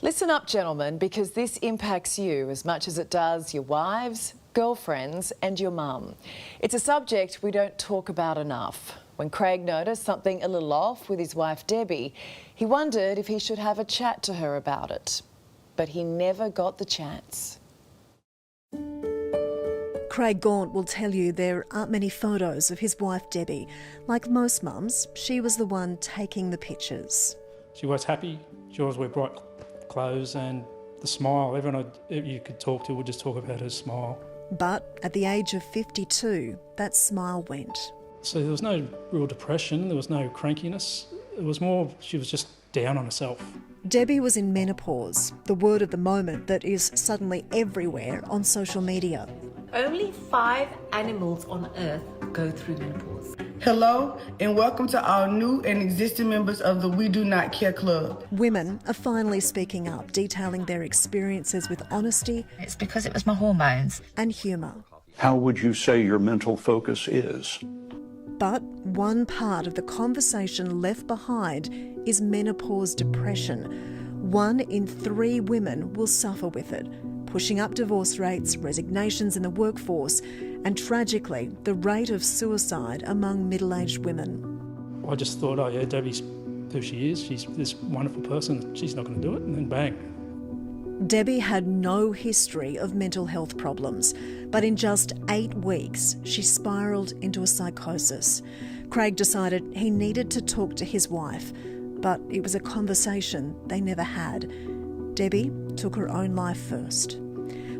Listen up, gentlemen, because this impacts you as much as it does your wives, girlfriends and your mum. It's a subject we don't talk about enough. When Craig noticed something a little off with his wife Debbie, he wondered if he should have a chat to her about it. But he never got the chance. Craig Gaunt will tell you there aren't many photos of his wife Debbie. Like most mums, she was the one taking the pictures. She was happy. She always wore bright clothes, and the smile, everyone you could talk to would just talk about her smile. But at the age of 52, that smile went. So there was no real depression, there was no crankiness. It was more she was just down on herself. Debbie was in menopause, the word of the moment that is suddenly everywhere on social media. Only 5 animals on Earth go through menopause. Hello and welcome to our new and existing members of the We Do Not Care Club. Women are finally speaking up, detailing their experiences with honesty. It's because it was my hormones. And humour. How would you say your mental focus is? But one part of the conversation left behind is menopause depression. 1 in 3 women will suffer with it, pushing up divorce rates, resignations in the workforce, and tragically, the rate of suicide among middle-aged women. I just thought, oh yeah, Debbie's who she is, she's this wonderful person, she's not going to do it, and then bang. Debbie had no history of mental health problems, but in just 8 weeks, she spiralled into a psychosis. Craig decided he needed to talk to his wife, but it was a conversation they never had. Debbie took her own life first.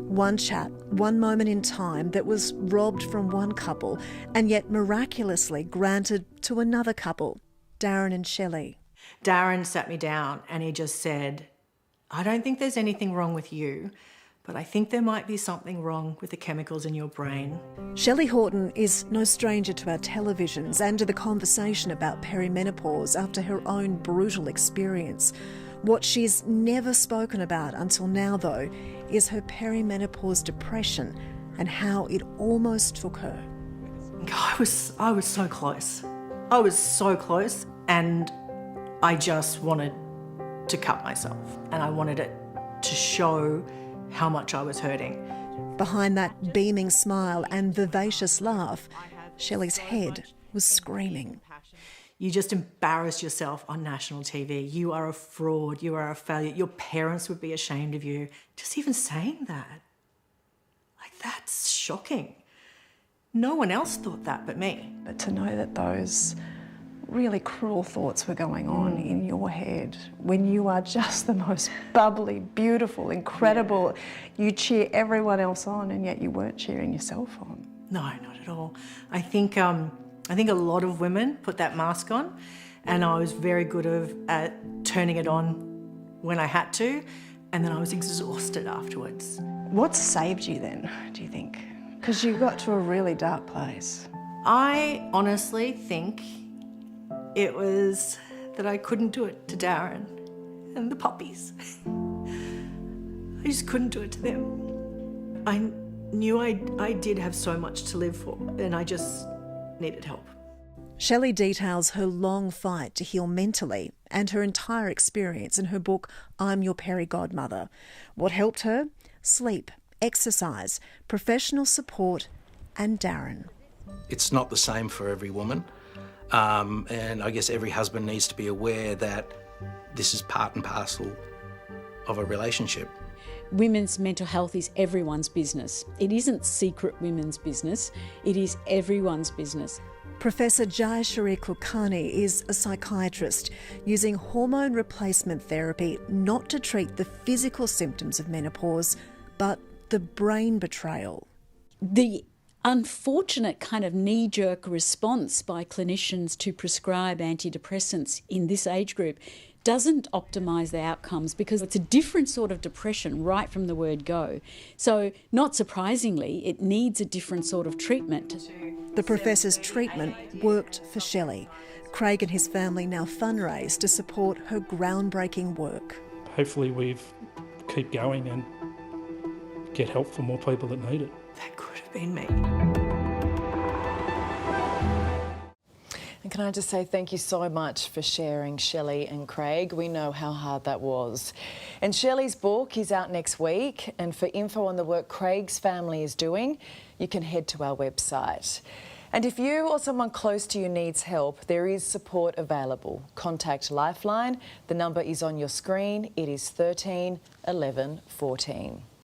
One chat, one moment in time that was robbed from one couple and yet miraculously granted to another couple, Darren and Shelley. Darren sat me down and he just said, I don't think there's anything wrong with you, but I think there might be something wrong with the chemicals in your brain. Shelley Horton is no stranger to our televisions and to the conversation about perimenopause after her own brutal experience. What she's never spoken about until now, though, is her perimenopause depression and how it almost took her. I was so close. I was so close, and I just wanted to cut myself, and I wanted it to show how much I was hurting. Behind that beaming smile and vivacious laugh, Shelley's head was screaming. You just embarrass yourself on national TV. You are a fraud, you are a failure. Your parents would be ashamed of you. Just even saying that. Like, that's shocking. No one else thought that but me. But to know that those really cruel thoughts were going on in your head when you are just the most bubbly, beautiful, incredible. You cheer everyone else on and yet you weren't cheering yourself on. No, not at all. I think a lot of women put that mask on, and I was very good at turning it on when I had to, and then I was exhausted afterwards. What saved you then, do you think? Because you got to a really dark place. I honestly think it was that I couldn't do it to Darren and the puppies. I just couldn't do it to them. I knew I did have so much to live for, and I just needed help. Shelley details her long fight to heal mentally and her entire experience in her book, I'm Your Peri Godmother. What helped her? Sleep, exercise, professional support, and Darren. It's not the same for every woman, and I guess every husband needs to be aware that this is part and parcel of a relationship. Women's mental health is everyone's business. It isn't secret women's business, it is everyone's business. Professor Jayashri Kulkarni is a psychiatrist using hormone replacement therapy not to treat the physical symptoms of menopause, but the brain betrayal. The unfortunate kind of knee-jerk response by clinicians to prescribe antidepressants in this age group doesn't optimise the outcomes because it's a different sort of depression right from the word go. So, not surprisingly, it needs a different sort of treatment. The professor's treatment worked for Shelley. Craig and his family now fundraise to support her groundbreaking work. Hopefully we keep going and get help for more people that need it. That could have been me. And can can I just say thank you so much for sharing, Shelley and Craig. We know how hard that was. And Shelley's book is out next week, and for info on the work Craig's family is doing, you can head to our website. And if you or someone close to you needs help, there is support available. Contact Lifeline. The number is on your screen. It is 13 11 14.